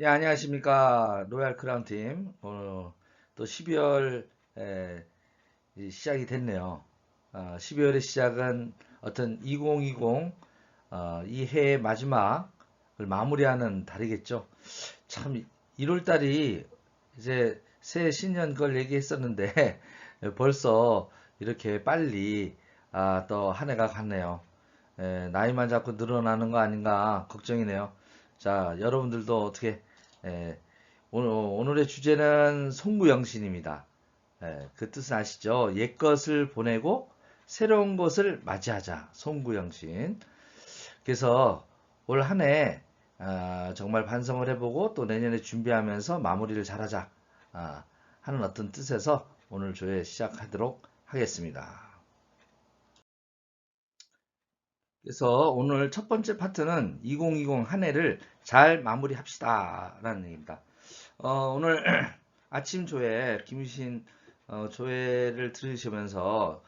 예, 안녕하십니까. 로얄 크라운 팀. 또 12월 시작이 됐네요. 12월의 시작은 어떤 2020 이 해의 마지막을 마무리하는 달이겠죠. 참 1월 달이 이제 새 신년 걸 얘기했었는데 벌써 이렇게 빨리 또 한 해가 갔네요. 나이만 자꾸 늘어나는 거 아닌가 걱정이네요. 자, 여러분들도 어떻게 에, 오늘의 주제는 송구영신입니다. 그 뜻은 아시죠? 옛 것을 보내고 새로운 것을 맞이하자. 송구영신. 그래서 올 한 해 정말 반성을 해보고 또 내년에 준비하면서 마무리를 잘하자 하는 어떤 뜻에서 오늘 조회 시작하도록 하겠습니다. 그래서 오늘 첫 번째 파트는 2020 한 해를 잘 마무리합시다 라는 얘기입니다. 오늘 아침 조회 김유신 조회를 들으시면서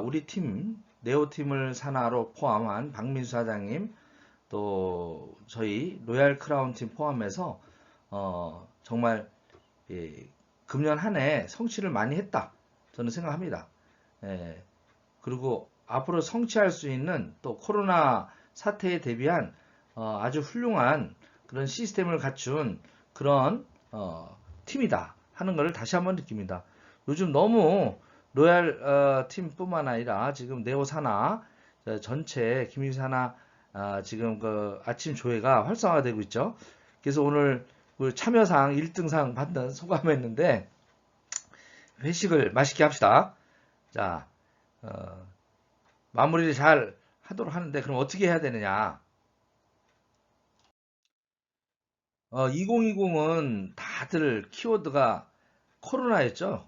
우리 팀 네오팀을 산하로 포함한 박민수 사장님 또 저희 로얄 크라운 팀 포함해서 정말 예, 금년 한 해 성취를 많이 했다 저는 생각합니다. 예, 그리고 앞으로 성취할 수 있는 또 코로나 사태에 대비한 아주 훌륭한 그런 시스템을 갖춘 그런 팀이다 하는 것을 다시 한번 느낍니다. 요즘 너무 로얄 팀뿐만 아니라 지금 네오 사나 전체 김유 사나 지금 그 아침 조회가 활성화되고 있죠. 그래서 오늘 그 참여상 1등상 받는 소감했는데 회식을 맛있게 합시다. 자, 어, 마무리를 잘 하도록 하는데 그럼 어떻게 해야 되느냐? 2020은 다들 키워드가 코로나였죠.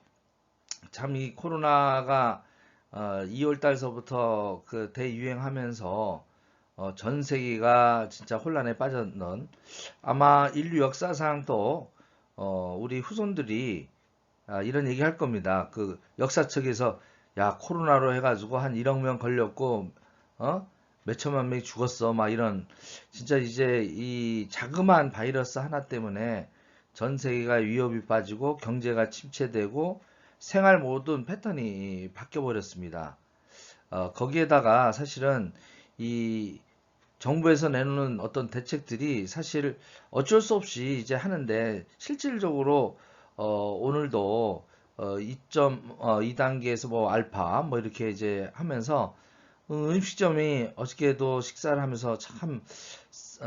참 이 코로나가 2월 달서부터 그 대유행하면서 전 세계가 진짜 혼란에 빠졌는 아마 인류 역사상 또 우리 후손들이 이런 얘기 할 겁니다. 그 역사책에서 야 코로나로 해가지고 한 1억 명 걸렸고 어? 몇천만 명이 죽었어. 막 이런 진짜 이제 이 자그마한 바이러스 하나 때문에 전 세계가 위협이 빠지고 경제가 침체되고 생활 모든 패턴이 바뀌어 버렸습니다. 거기에다가 사실은 이 정부에서 내놓는 어떤 대책들이 사실 어쩔 수 없이 이제 하는데 실질적으로 오늘도 2.2단계에서 뭐 알파 뭐 이렇게 이제 하면서 음식점이 어저께도 식사를 하면서 참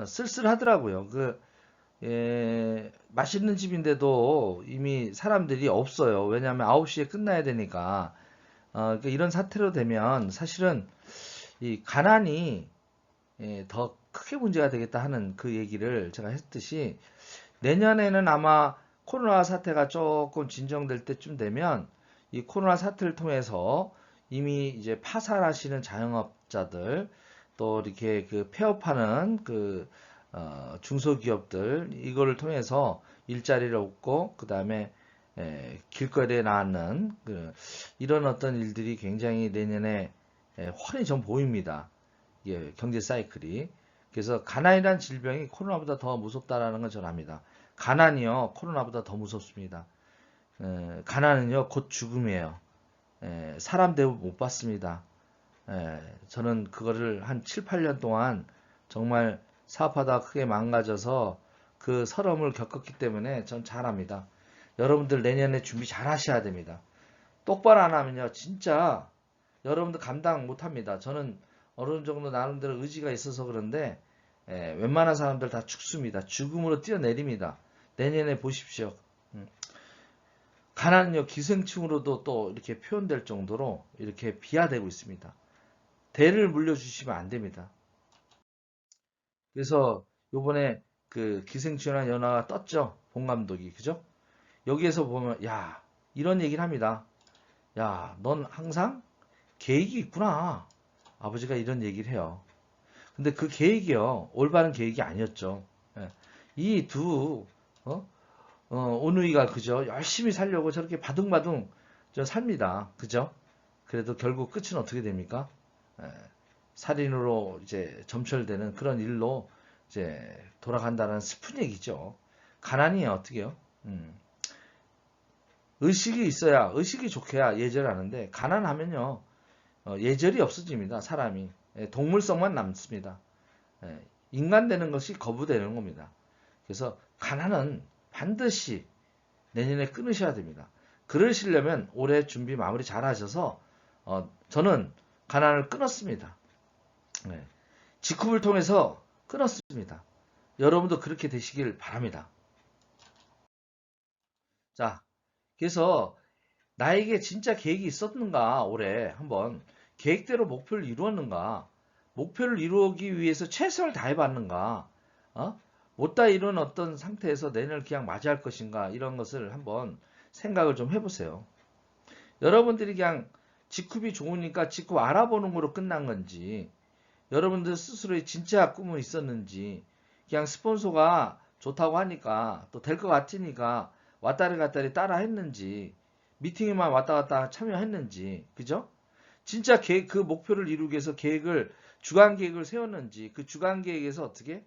쓸쓸하더라고요. 맛있는 집인데도 이미 사람들이 없어요. 왜냐하면 9시에 끝나야 되니까. 그러니까 이런 사태로 되면 사실은 이 가난이 더 크게 문제가 되겠다 하는 그 얘기를 제가 했듯이 내년에는 아마 코로나 사태가 조금 진정될 때쯤 되면 이 코로나 사태를 통해서 이미 이제 파산하시는 자영업자들 또 이렇게 그 폐업하는 그 중소기업들 이거를 통해서 일자리를 얻고 그 다음에 길거리에 나앉는 이런 어떤 일들이 굉장히 내년에 훤히 좀 보입니다. 예, 경제 사이클이. 그래서 가난이란 질병이 코로나보다 더 무섭다라는 걸 저는 압니다. 가난이요, 코로나보다 더 무섭습니다. 가난은요, 곧 죽음이에요. 사람 대우 못 받습니다. 저는 그거를 한 7, 8년 동안 정말 사업하다 크게 망가져서 그 서러움을 겪었기 때문에 전 잘합니다. 여러분들 내년에 준비 잘 하셔야 됩니다. 똑바로 안 하면요, 진짜 여러분들 감당 못 합니다. 저는 어느 정도 나름대로 의지가 있어서 그런데 웬만한 사람들 다 죽습니다. 죽음으로 뛰어내립니다. 내년에 보십시오. 음. 가난은요 기생충으로도 또 이렇게 표현될 정도로 이렇게 비하되고 있습니다. 대를 물려주시면 안 됩니다. 그래서 요번에 그 기생충이라는 연화가 떴죠. 본 감독이 그죠? 여기에서 보면 야 이런 얘기를 합니다. 야 넌 항상 계획이 있구나. 아버지가 이런 얘기를 해요. 근데 그 계획이요. 올바른 계획이 아니었죠. 예. 이두 오누이가 그죠? 열심히 살려고 저렇게 바둥바둥 저 삽니다. 그죠? 그래도 결국 끝은 어떻게 됩니까? 예. 살인으로 이제 점철되는 그런 일로 이제 돌아간다는 슬픈 얘기죠. 가난이 어떻게요? 의식이 있어야, 의식이 좋게야 예절을 하는데, 가난하면요, 예절이 없어집니다. 사람이. 동물성만 남습니다. 인간 되는 것이 거부되는 겁니다. 그래서 가난은 반드시 내년에 끊으셔야 됩니다. 그러시려면 올해 준비 마무리 잘 하셔서 저는 가난을 끊었습니다. 직후를 통해서 끊었습니다. 여러분도 그렇게 되시길 바랍니다. 자, 그래서 나에게 진짜 계획이 있었는가 올해 한번 계획대로 목표를 이루었는가 목표를 이루기 위해서 최선을 다해봤는가 못다 이룬 어떤 상태에서 내년을 그냥 맞이할 것인가 이런 것을 한번 생각을 좀 해보세요. 여러분들이 그냥 직급이 좋으니까 직급 알아보는 거로 끝난 건지 여러분들 스스로의 진짜 꿈은 있었는지 그냥 스폰서가 좋다고 하니까 또 될 것 같으니까 왔다리 갔다리 따라 했는지 미팅에만 왔다 갔다 참여했는지 그죠? 진짜 그 목표를 이루기 위해서 주간 계획을 세웠는지 그 주간 계획에서 어떻게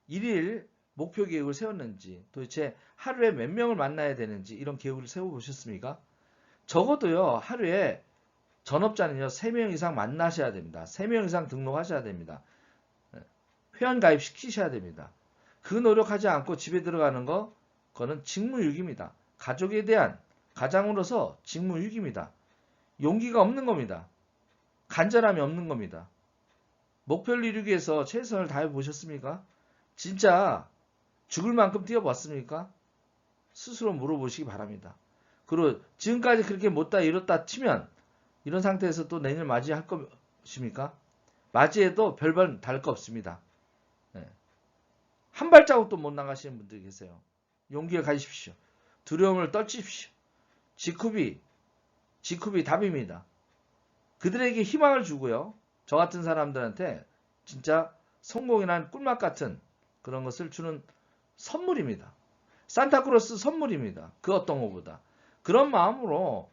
일일 목표 계획을 세웠는지 도대체 하루에 몇 명을 만나야 되는지 이런 계획을 세워보셨습니까? 적어도요 하루에 전업자는요 3명 이상 만나셔야 됩니다. 3명 이상 등록하셔야 됩니다. 회원가입 시키셔야 됩니다. 그 노력하지 않고 집에 들어가는 그거는 직무유기입니다. 가족에 대한 가장으로서 직무유기입니다. 용기가 없는 겁니다. 간절함이 없는 겁니다. 목표를 이루기 위해서 최선을 다해 보셨습니까? 진짜 죽을 만큼 뛰어봤습니까? 스스로 물어보시기 바랍니다. 그리고 지금까지 그렇게 못다 이뤘다 치면 이런 상태에서 또 내년을 맞이할 것입니까? 맞이해도 별반 다를 거 없습니다. 한 발자국도 못 나가시는 분들이 계세요. 용기를 가지십시오. 두려움을 떨치십시오. 직후비 답입니다. 그들에게 희망을 주고요. 저 같은 사람들한테 진짜 성공이란 꿀맛 같은 그런 것을 주는 선물입니다. 산타크로스 선물입니다. 그 어떤 것보다. 그런 마음으로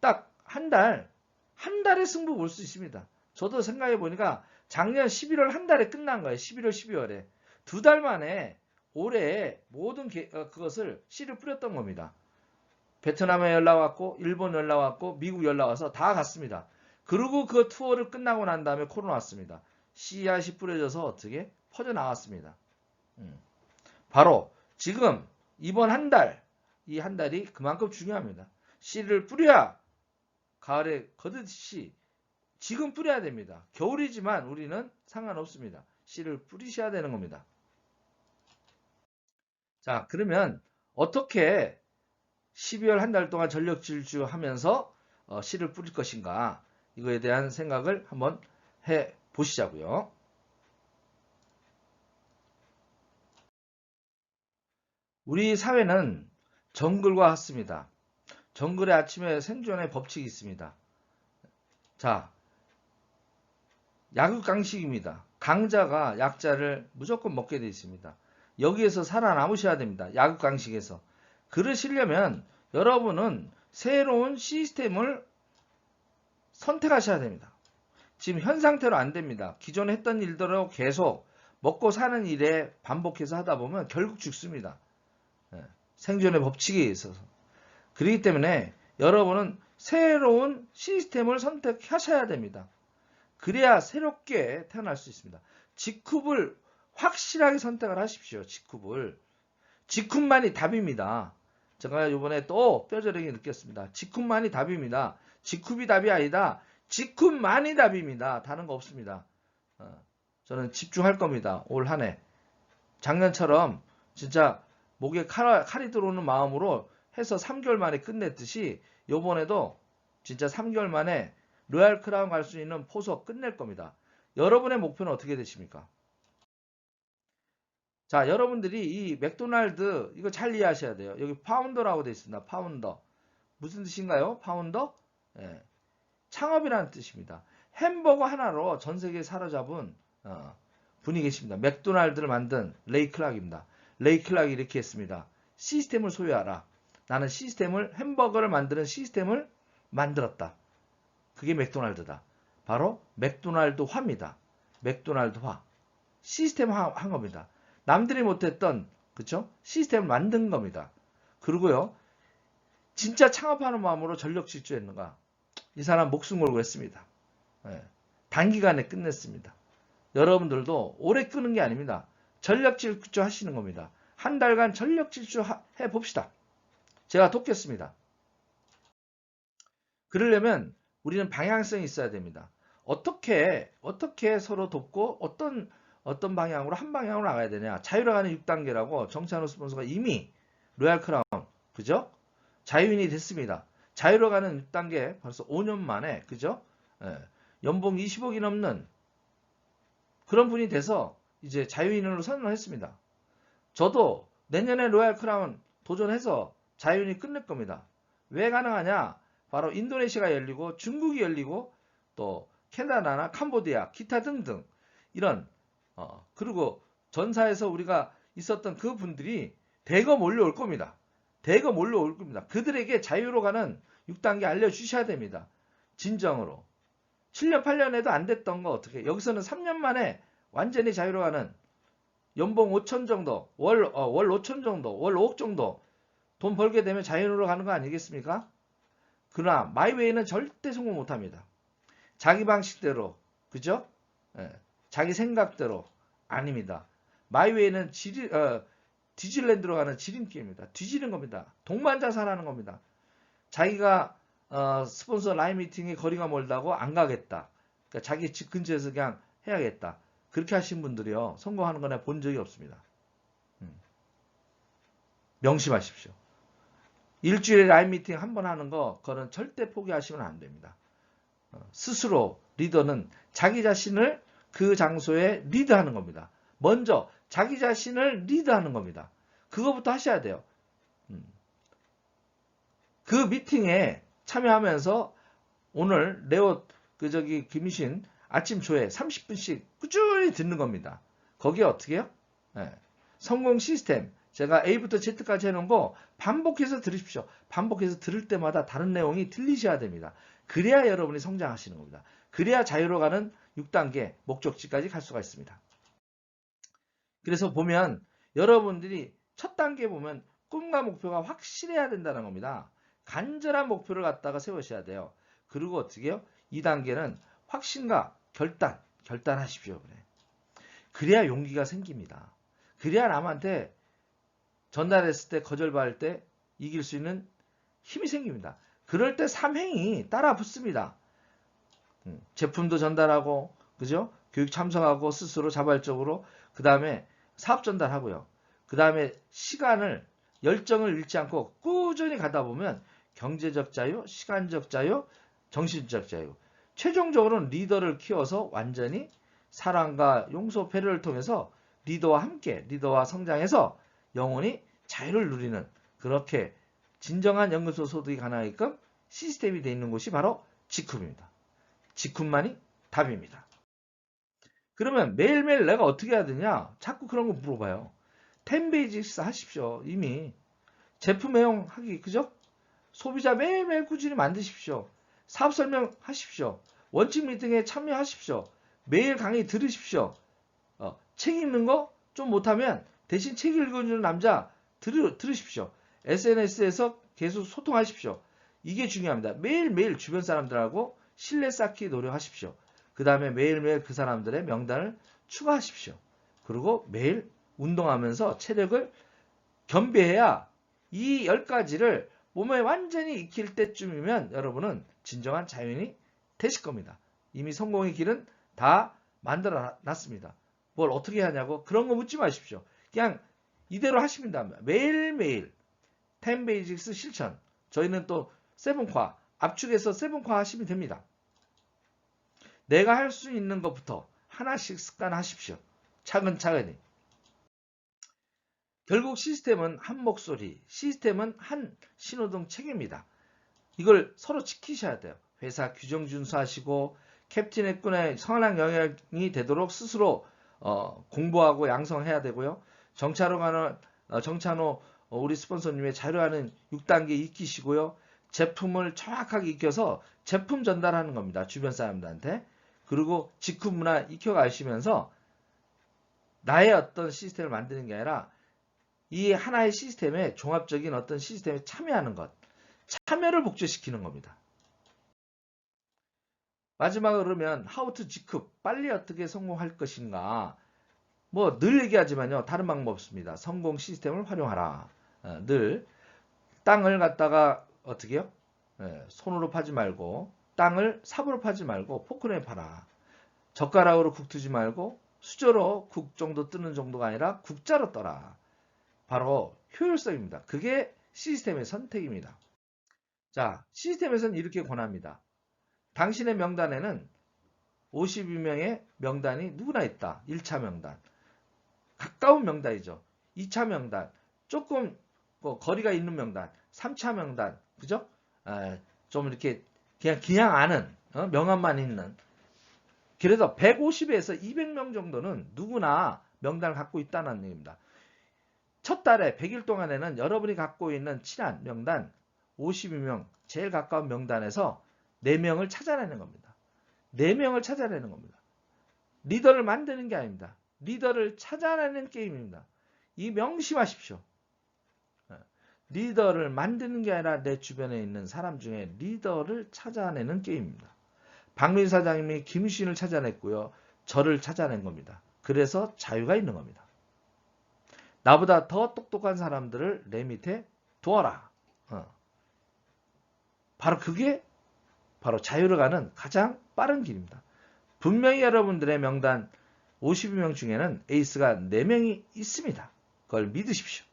딱 한 달의 승부 볼 수 있습니다. 저도 생각해 보니까 작년 11월 한 달에 끝난 거예요. 11월, 12월에. 2달 만에 올해 모든 그것을 씨를 뿌렸던 겁니다. 베트남에 연락 왔고 일본 연락 왔고 미국 연락 와서 다 갔습니다. 그리고 그 투어를 끝나고 난 다음에 코로나 왔습니다. 씨앗이 뿌려져서 어떻게 퍼져나왔습니다. 바로 지금 이번 한 달, 이 한 달이 그만큼 중요합니다. 씨를 뿌려야 가을에 거듯이 지금 뿌려야 됩니다. 겨울이지만 우리는 상관없습니다. 씨를 뿌리셔야 되는 겁니다. 자, 그러면 어떻게 12월 한 달 동안 전력 질주하면서 씨를 뿌릴 것인가 이거에 대한 생각을 한번 해 보시자고요. 우리 사회는 정글과 같습니다. 정글의 아침에 생존의 법칙이 있습니다. 자, 약육강식입니다. 강자가 약자를 무조건 먹게 되어 있습니다. 여기에서 살아남으셔야 됩니다. 약육강식에서. 그러시려면 여러분은 새로운 시스템을 선택하셔야 됩니다. 지금 현 상태로 안 됩니다. 기존에 했던 일대로 계속 먹고 사는 일에 반복해서 하다 보면 결국 죽습니다. 생존의 법칙에 있어서. 그렇기 때문에 여러분은 새로운 시스템을 선택하셔야 됩니다. 그래야 새롭게 태어날 수 있습니다. 직급을 확실하게 선택을 하십시오. 직급만이 답입니다. 제가 이번에 또 뼈저리게 느꼈습니다. 직급만이 답입니다. 직급이 답이 아니다. 직급만이 답입니다. 다른 거 없습니다. 저는 집중할 겁니다. 올 한 해. 작년처럼 진짜 목에 칼이 들어오는 마음으로 해서 3개월 만에 끝냈듯이 요번에도 진짜 3개월 만에 로얄 크라운 갈 수 있는 포석 끝낼 겁니다. 여러분의 목표는 어떻게 되십니까? 자, 여러분들이 이 맥도날드 이거 잘 이해하셔야 돼요. 여기 파운더라고 되어 있습니다. 파운더. 무슨 뜻인가요? 파운더? 창업이라는 뜻입니다. 햄버거 하나로 전 세계에 사로잡은 분이 계십니다. 맥도날드를 만든 레이 클락입니다. 레이 클락이 이렇게 했습니다. 시스템을 소유하라. 나는 햄버거를 만드는 시스템을 만들었다. 그게 맥도날드다. 바로 맥도날드화입니다. 맥도날드화. 시스템화 한 겁니다. 남들이 못했던 그쵸? 시스템을 만든 겁니다. 그리고요. 진짜 창업하는 마음으로 전력 질주했는가? 이 사람 목숨 걸고 했습니다. 예, 단기간에 끝냈습니다. 여러분들도 오래 끄는 게 아닙니다. 전력 질주 하시는 겁니다. 한 달간 전력 질주 해봅시다. 제가 돕겠습니다. 그러려면 우리는 방향성이 있어야 됩니다. 어떻게 서로 돕고 어떤 방향으로 한 방향으로 나가야 되냐. 자유로 가는 6단계라고 정찬호 스폰서가 이미 로얄 크라운 그죠? 자유인이 됐습니다. 자유로 가는 6단계 벌써 5년 만에 그죠? 예, 연봉 20억이 넘는 그런 분이 돼서 이제 자유인으로 선언을 했습니다. 저도 내년에 로얄 크라운 도전해서 자유인이 끝낼 겁니다. 왜 가능하냐? 바로 인도네시아가 열리고 중국이 열리고 또 캐나다나 캄보디아 기타 등등 이런 그리고 전사에서 우리가 있었던 그 분들이 대거 몰려올 겁니다. 대거 몰려올 겁니다. 그들에게 자유로 가는 6단계 알려주셔야 됩니다. 진정으로. 7년 8년에도 안 됐던 거 어떻게 여기서는 3년 만에 완전히 자유로 가는 연봉 5천 정도 월 5천 정도 월 5억 정도 돈 벌게 되면 자유로 가는 거 아니겠습니까? 그러나 마이웨이는 절대 성공 못합니다. 자기 방식대로 그죠? 예, 자기 생각대로 아닙니다. 마이웨이는 디즈랜드로 가는 지름길입니다. 뒤지는 겁니다. 동반자살하는 겁니다. 자기가 스폰서 라인 미팅에 거리가 멀다고 안 가겠다. 그러니까 자기 집 근처에서 그냥 해야겠다. 그렇게 하신 분들이요. 성공하는 거나 본 적이 없습니다. 명심하십시오. 일주일에 라인 미팅 한 번 하는 거 그거는 절대 포기하시면 안 됩니다. 스스로 리더는 자기 자신을 그 장소에 리드하는 겁니다. 먼저 자기 자신을 리드하는 겁니다. 그거부터 하셔야 돼요. 그 미팅에 참여하면서 오늘 레오 김희신 아침 조회 30분씩 꾸준히 듣는 겁니다. 거기에 어떻게 해요? 네. 성공 시스템 제가 A부터 Z까지 해놓은 거 반복해서 들으십시오. 반복해서 들을 때마다 다른 내용이 들리셔야 됩니다. 그래야 여러분이 성장하시는 겁니다. 그래야 자유로 가는 6단계 목적지까지 갈 수가 있습니다. 그래서 보면 여러분들이 첫 단계 보면 꿈과 목표가 확실해야 된다는 겁니다. 간절한 목표를 갖다가 세우셔야 돼요. 그리고 어떻게 해요? 2단계는 확신과 결단하십시오. 그래. 그래야 용기가 생깁니다. 그래야 남한테 전달했을 때 거절받을 때 이길 수 있는 힘이 생깁니다. 그럴 때 삼행이 따라 붙습니다. 제품도 전달하고 그죠? 교육 참석하고 스스로 자발적으로 그 다음에 사업 전달하고요. 그 다음에 시간을 열정을 잃지 않고 꾸준히 가다 보면 경제적 자유, 시간적 자유, 정신적 자유 최종적으로는 리더를 키워서 완전히 사랑과 용서, 배려를 통해서 리더와 함께 리더와 성장해서 영원히 자유를 누리는 그렇게 진정한 연금소 소득이 가능하게끔 시스템이 되어 있는 곳이 바로 지쿰입니다. 지쿰만이 답입니다. 그러면 매일매일 내가 어떻게 해야 되냐? 자꾸 그런 거 물어봐요. 10베이직스 하십시오. 이미 제품 애용하기 그죠? 소비자 매일매일 꾸준히 만드십시오. 사업 설명 하십시오. 원칙 미팅에 참여하십시오. 매일 강의 들으십시오. 책 읽는 거 좀 못하면 대신 책 읽어주는 남자 들으십시오. SNS에서 계속 소통하십시오. 이게 중요합니다. 매일매일 주변 사람들하고 신뢰 쌓기 노력하십시오. 그 다음에 매일매일 그 사람들의 명단을 추가하십시오. 그리고 매일 운동하면서 체력을 겸비해야 이 10가지를 몸에 완전히 익힐 때쯤이면 여러분은 진정한 자유인이 되실 겁니다. 이미 성공의 길은 다 만들어 놨습니다. 뭘 어떻게 하냐고 그런 거 묻지 마십시오. 그냥 이대로 하시면 됩니다. 매일매일 10베이직스 실천. 저희는 또 7과 압축해서 7과 하시면 됩니다. 내가 할 수 있는 것부터 하나씩 습관하십시오. 차근차근히. 결국 시스템은 한 목소리, 시스템은 한 신호등 체계입니다. 이걸 서로 지키셔야 돼요. 회사 규정 준수하시고 캡틴의 꾼의 선한 영향이 되도록 스스로 공부하고 양성해야 되고요. 정찬호 우리 스폰서님의 자료하는 6단계 익히시고요. 제품을 정확하게 익혀서 제품 전달하는 겁니다. 주변 사람들한테. 그리고 직후 문화 익혀가시면서 나의 어떤 시스템을 만드는 게 아니라 이 하나의 시스템에 종합적인 어떤 시스템에 참여하는 것, 참여를 복제시키는 겁니다. 마지막으로 그러면 how to 직급, 빨리 어떻게 성공할 것인가. 뭐 늘 얘기하지만요. 다른 방법 없습니다. 성공 시스템을 활용하라. 늘 땅을 갖다가 어떻게 해요? 손으로 파지 말고 땅을 삽으로 파지 말고 포크레인에 파라. 젓가락으로 국 뜨지 말고 수저로 국 정도 뜨는 정도가 아니라 국자로 떠라. 바로 효율성입니다. 그게 시스템의 선택입니다. 자, 시스템에서는 이렇게 권합니다. 당신의 명단에는 52명의 명단이 누구나 있다. 1차 명단. 가까운 명단이죠. 2차 명단. 조금 거리가 있는 명단. 3차 명단. 그죠? 좀 이렇게 그냥 아는 명함만 있는. 그래서 150에서 200명 정도는 누구나 명단을 갖고 있다는 얘기입니다. 첫 달에 100일 동안에는 여러분이 갖고 있는 친한 명단 52명 제일 가까운 명단에서 4명을 찾아내는 겁니다. 4명을 찾아내는 겁니다. 리더를 만드는 게 아닙니다. 리더를 찾아내는 게임입니다. 이 명심하십시오. 리더를 만드는 게 아니라 내 주변에 있는 사람 중에 리더를 찾아내는 게임입니다. 박민 사장님이 김신을 찾아냈고요. 저를 찾아낸 겁니다. 그래서 자유가 있는 겁니다. 나보다 더 똑똑한 사람들을 내 밑에 두어라. 바로 그게 바로 자유를 가는 가장 빠른 길입니다. 분명히 여러분들의 명단 52명 중에는 에이스가 4명이 있습니다. 그걸 믿으십시오.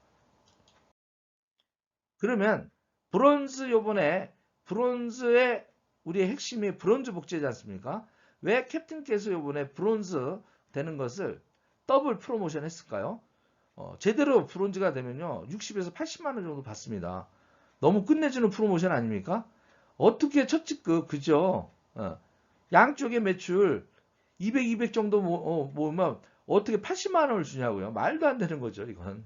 그러면 브론즈 요번에 브론즈의 우리의 핵심이 브론즈 복제지 않습니까? 왜 캡틴께서 요번에 브론즈 되는 것을 더블 프로모션 했을까요? 제대로 브론즈가 되면요 60에서 80만 원 정도 받습니다. 너무 끝내주는 프로모션 아닙니까? 어떻게 첫 직급 그죠? 양쪽의 매출 200 정도 모으면 어떻게 80만 원을 주냐고요? 말도 안 되는 거죠 이건.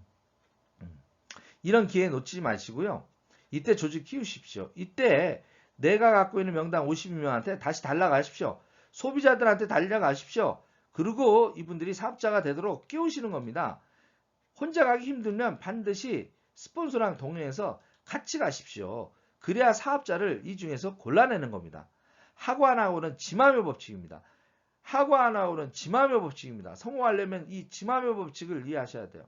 이런 기회 놓치지 마시고요. 이때 조직 키우십시오. 이때 내가 갖고 있는 명단 52명한테 다시 달라가십시오. 소비자들한테 달려가십시오. 그리고 이분들이 사업자가 되도록 끼우시는 겁니다. 혼자 가기 힘들면 반드시 스폰서랑 동행해서 같이 가십시오. 그래야 사업자를 이 중에서 골라내는 겁니다. 하고 안 하고는 지마묘 법칙입니다. 하고 안 하고는 지마묘 법칙입니다. 성공하려면 이 지마묘 법칙을 이해하셔야 돼요.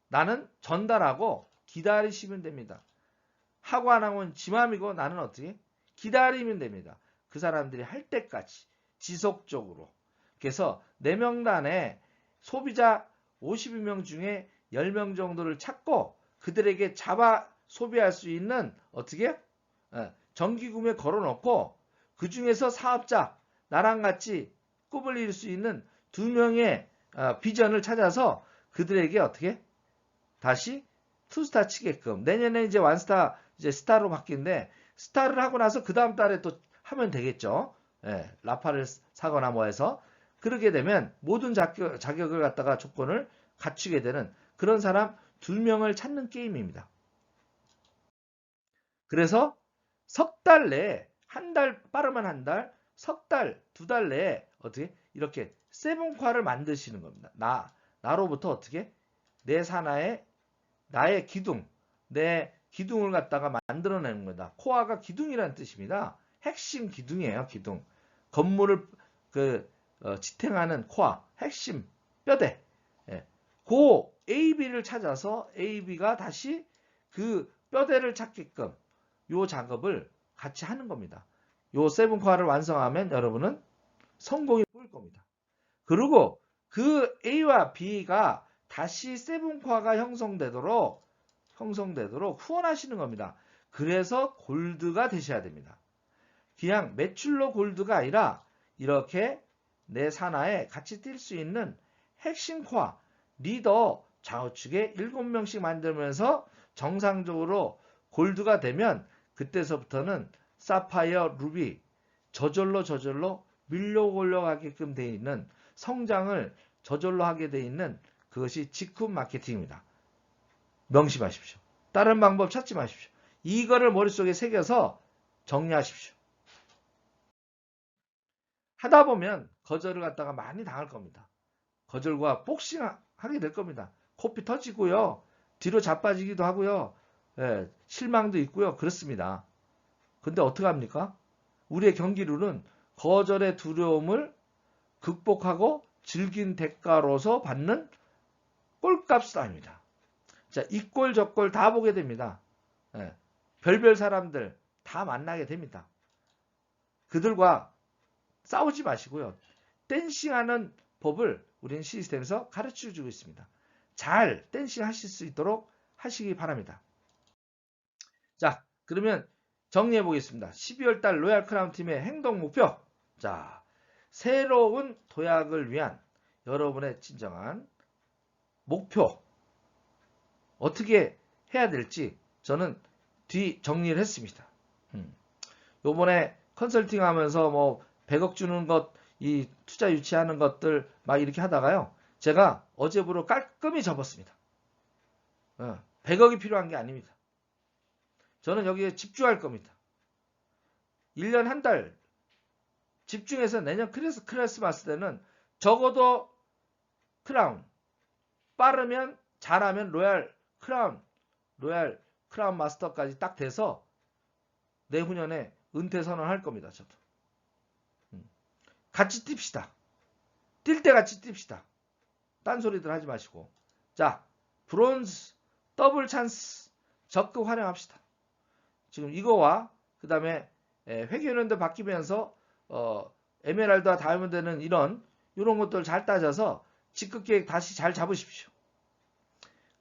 나는 전달하고 기다리시면 됩니다. 하고 안 하고는 지맘이고 나는 어떻게? 기다리면 됩니다. 그 사람들이 할 때까지 지속적으로. 그래서 내 명단에 소비자 52명 중에 10명 정도를 찾고 그들에게 잡아 소비할 수 있는 어떻게? 정기구매 걸어놓고 그 중에서 사업자 나랑 같이 꿈을 이룰 수 있는 2명의 비전을 찾아서 그들에게 어떻게? 다시 투스타 치게끔 내년에 이제 완스타 이제 스타로 바뀐데 스타를 하고 나서 그 다음 달에 또 하면 되겠죠. 라파를 사거나 뭐 해서 그러게 되면 모든 자격을 갖다가 조건을 갖추게 되는 그런 사람 2명을 찾는 게임입니다. 그래서 석 달 내에 한 달 빠르면 한 달, 석 달, 2달 내에 어떻게 이렇게 세븐화를 만드시는 겁니다. 나로부터 어떻게 내 산하에 나의 기둥, 내 기둥을 갖다가 만들어내는 거다. 코어가 기둥이라는 뜻입니다. 핵심 기둥이에요. 기둥. 건물을 지탱하는 코어, 핵심 뼈대. 그 AB를 찾아서 AB가 다시 그 뼈대를 찾게끔 요 작업을 같이 하는 겁니다. 요 세븐코어를 완성하면 여러분은 성공이 보일 겁니다. 그리고 그 A와 B가 다시 세븐코어가 형성되도록 후원하시는 겁니다. 그래서 골드가 되셔야 됩니다. 그냥 매출로 골드가 아니라 이렇게 내 산하에 같이 뛸 수 있는 핵심 코어, 리더 좌우측에 7명씩 만들면서 정상적으로 골드가 되면 그때서부터는 사파이어, 루비 저절로 밀려올려가게끔 되어 있는 성장을 저절로 하게 되어 있는 그것이 직후 마케팅입니다. 명심하십시오. 다른 방법 찾지 마십시오. 이거를 머릿속에 새겨서 정리하십시오. 하다 보면 거절을 갖다가 많이 당할 겁니다. 거절과 복싱하게 될 겁니다. 코피 터지고요. 뒤로 자빠지기도 하고요. 예, 실망도 있고요. 그렇습니다. 근데 어떻게 합니까? 우리의 경기룰은 거절의 두려움을 극복하고 즐긴 대가로서 받는 꼴값을 아닙니다. 자, 이 꼴 저 꼴 다 보게 됩니다. 예, 별별 사람들 다 만나게 됩니다. 그들과 싸우지 마시고요. 댄싱하는 법을 우리는 시스템에서 가르쳐주고 있습니다. 잘 댄싱 하실 수 있도록 하시기 바랍니다. 자, 그러면 정리해 보겠습니다. 12월 달 로얄 크라운 팀의 행동 목표. 자, 새로운 도약을 위한 여러분의 진정한 목표. 어떻게 해야 될지 저는 뒤 정리를 했습니다. 요번에 컨설팅 하면서 뭐 100억 주는 것, 이 투자 유치하는 것들 막 이렇게 하다가요. 제가 어제부로 깔끔히 접었습니다. 100억이 필요한 게 아닙니다. 저는 여기에 집중할 겁니다. 1년 한 달 집중해서 내년 크리스마스 때는 적어도 크라운, 빠르면 잘하면 로얄 크라운 마스터까지 딱 돼서 내후년에 은퇴 선언할 겁니다. 저도. 같이 뜁시다. 뛸 때 같이 뜁시다. 딴소리들 하지 마시고. 자, 브론즈 더블 찬스 적극 활용합시다. 지금 이거와 그 다음에 회계연도 바뀌면서 에메랄드와 다이아몬드는 이런 것들 잘 따져서 직급 계획 다시 잘 잡으십시오.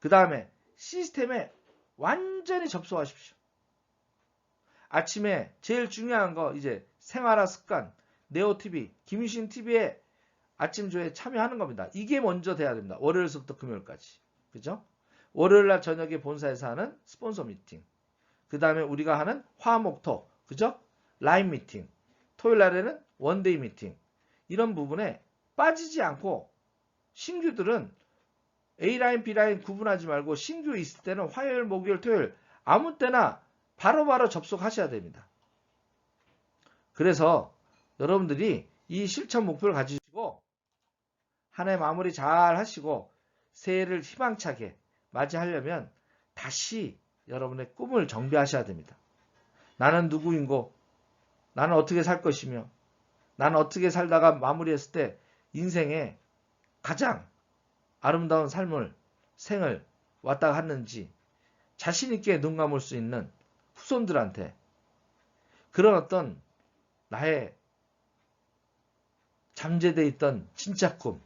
그 다음에 시스템에 완전히 접속하십시오. 아침에 제일 중요한 거 이제 생활화 습관, 네오TV, 김유신TV에 아침 조회에 참여하는 겁니다. 이게 먼저 돼야 됩니다. 월요일부터 금요일까지. 그죠? 월요일날 저녁에 본사에서 하는 스폰서 미팅. 그 다음에 우리가 하는 화목토. 그죠? 라인 미팅. 토요일날에는 원데이 미팅. 이런 부분에 빠지지 않고 신규들은 A라인, B라인 구분하지 말고 신규 있을 때는 화요일, 목요일, 토요일 아무 때나 바로바로 접속하셔야 됩니다. 그래서 여러분들이 이 실천 목표를 가지시고 한 해 마무리 잘 하시고 새해를 희망차게 맞이하려면 다시 여러분의 꿈을 정비하셔야 됩니다. 나는 누구인고, 나는 어떻게 살 것이며, 나는 어떻게 살다가 마무리했을 때 인생에 가장 아름다운 생을 왔다 갔는지 자신있게 눈 감을 수 있는 후손들한테 그런 어떤 나의 잠재되어 있던 진짜 꿈,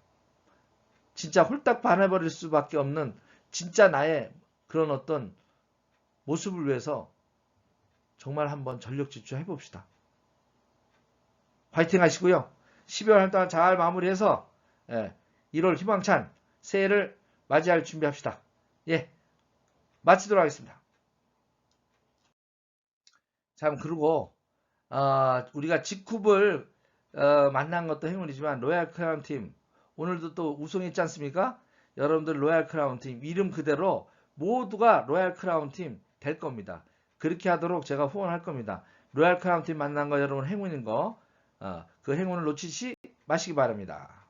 진짜 홀딱 반해버릴 수밖에 없는 진짜 나의 그런 어떤 모습을 위해서 정말 한번 전력 질주해 봅시다. 화이팅 하시고요. 12월 한 동안 잘 마무리해서 1월 희망찬 새해를 맞이할 준비합시다. 예, 마치도록 하겠습니다. 참, 그리고 우리가 직후를 만난 것도 행운이지만 로얄 크라운 팀 오늘도 또 우승했지 않습니까? 여러분들 로얄 크라운 팀 이름 그대로 모두가 로얄 크라운 팀 될 겁니다. 그렇게 하도록 제가 후원할 겁니다. 로얄 크라운 팀 만난 거 여러분 행운인 거 그 행운을 놓치지 마시기 바랍니다.